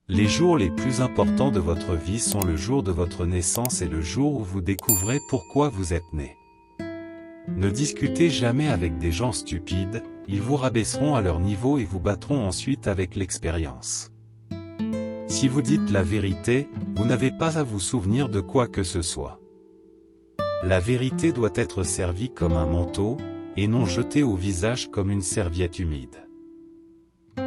Les jours les plus importants de votre vie sont le jour de votre naissance et le jour où vous découvrez pourquoi vous êtes né. Ne discutez jamais avec des gens stupides, ils vous rabaisseront à leur niveau et vous battront ensuite avec l'expérience. Si vous dites la vérité, vous n'avez pas à vous souvenir de quoi que ce soit. La vérité doit être servie comme un manteau, et non jetée au visage comme une serviette humide.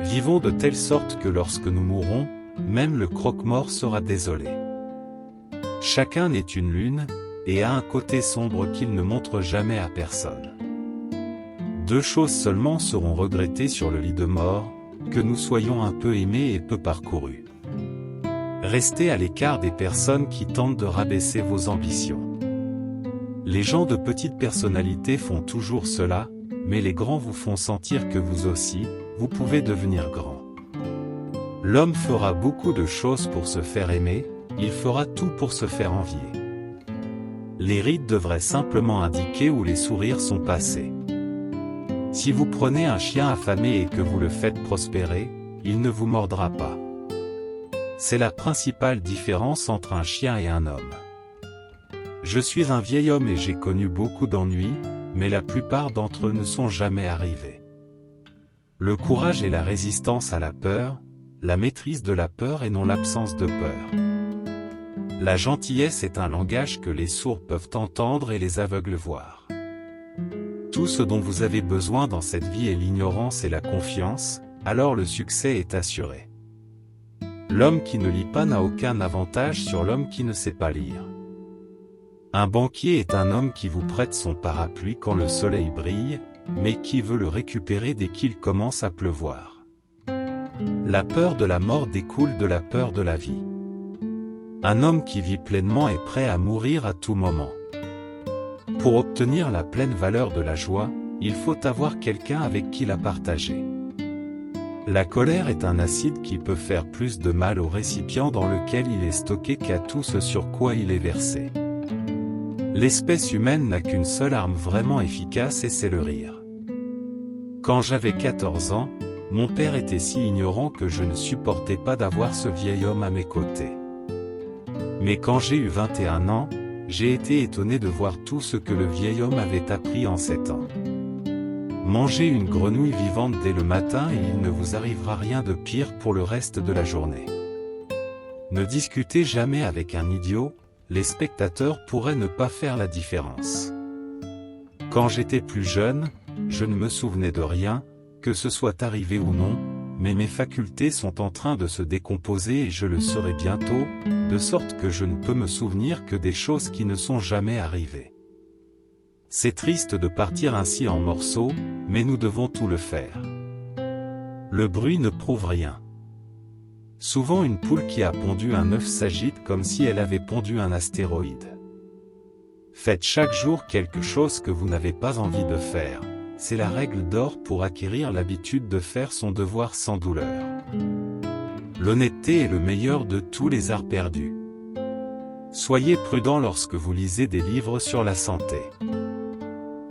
Vivons de telle sorte que lorsque nous mourrons, même le croque-mort sera désolé. Chacun est une lune, et a un côté sombre qu'il ne montre jamais à personne. Deux choses seulement seront regrettées sur le lit de mort, que nous soyons un peu aimés et peu parcourus. Restez à l'écart des personnes qui tentent de rabaisser vos ambitions. Les gens de petite personnalité font toujours cela, mais les grands vous font sentir que vous aussi, vous pouvez devenir grand. L'homme fera beaucoup de choses pour se faire aimer, il fera tout pour se faire envier. Les rides devraient simplement indiquer où les sourires sont passés. Si vous prenez un chien affamé et que vous le faites prospérer, il ne vous mordra pas. C'est la principale différence entre un chien et un homme. Je suis un vieil homme et j'ai connu beaucoup d'ennuis, mais la plupart d'entre eux ne sont jamais arrivés. Le courage est la résistance à la peur, la maîtrise de la peur et non l'absence de peur. La gentillesse est un langage que les sourds peuvent entendre et les aveugles voir. Tout ce dont vous avez besoin dans cette vie est l'ignorance et la confiance, alors le succès est assuré. L'homme qui ne lit pas n'a aucun avantage sur l'homme qui ne sait pas lire. Un banquier est un homme qui vous prête son parapluie quand le soleil brille, mais qui veut le récupérer dès qu'il commence à pleuvoir. La peur de la mort découle de la peur de la vie. Un homme qui vit pleinement est prêt à mourir à tout moment. Pour obtenir la pleine valeur de la joie, il faut avoir quelqu'un avec qui la partager. La colère est un acide qui peut faire plus de mal au récipient dans lequel il est stocké qu'à tout ce sur quoi il est versé. L'espèce humaine n'a qu'une seule arme vraiment efficace et c'est le rire. Quand j'avais 14 ans, mon père était si ignorant que je ne supportais pas d'avoir ce vieil homme à mes côtés. Mais quand j'ai eu 21 ans, j'ai été étonné de voir tout ce que le vieil homme avait appris en 7 ans. Mangez une grenouille vivante dès le matin et il ne vous arrivera rien de pire pour le reste de la journée. Ne discutez jamais avec un idiot, les spectateurs pourraient ne pas faire la différence. Quand j'étais plus jeune, je ne me souvenais de rien, que ce soit arrivé ou non, mais mes facultés sont en train de se décomposer et je le serai bientôt, de sorte que je ne peux me souvenir que des choses qui ne sont jamais arrivées. C'est triste de partir ainsi en morceaux, mais nous devons tout le faire. Le bruit ne prouve rien. Souvent une poule qui a pondu un œuf s'agite comme si elle avait pondu un astéroïde. Faites chaque jour quelque chose que vous n'avez pas envie de faire. C'est la règle d'or pour acquérir l'habitude de faire son devoir sans douleur. L'honnêteté est le meilleur de tous les arts perdus. Soyez prudent lorsque vous lisez des livres sur la santé.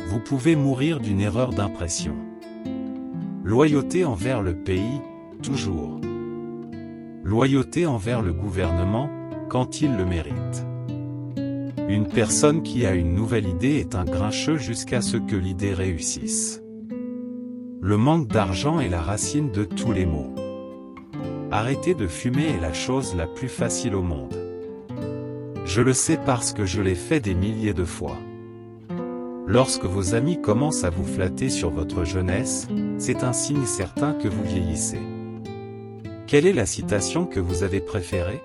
Vous pouvez mourir d'une erreur d'impression. Loyauté envers le pays, toujours. Loyauté envers le gouvernement, quand il le mérite. Une personne qui a une nouvelle idée est un grincheux jusqu'à ce que l'idée réussisse. Le manque d'argent est la racine de tous les maux. Arrêter de fumer est la chose la plus facile au monde. Je le sais parce que je l'ai fait des milliers de fois. Lorsque vos amis commencent à vous flatter sur votre jeunesse, c'est un signe certain que vous vieillissez. Quelle est la citation que vous avez préférée ?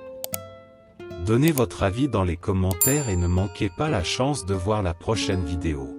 Donnez votre avis dans les commentaires et ne manquez pas la chance de voir la prochaine vidéo.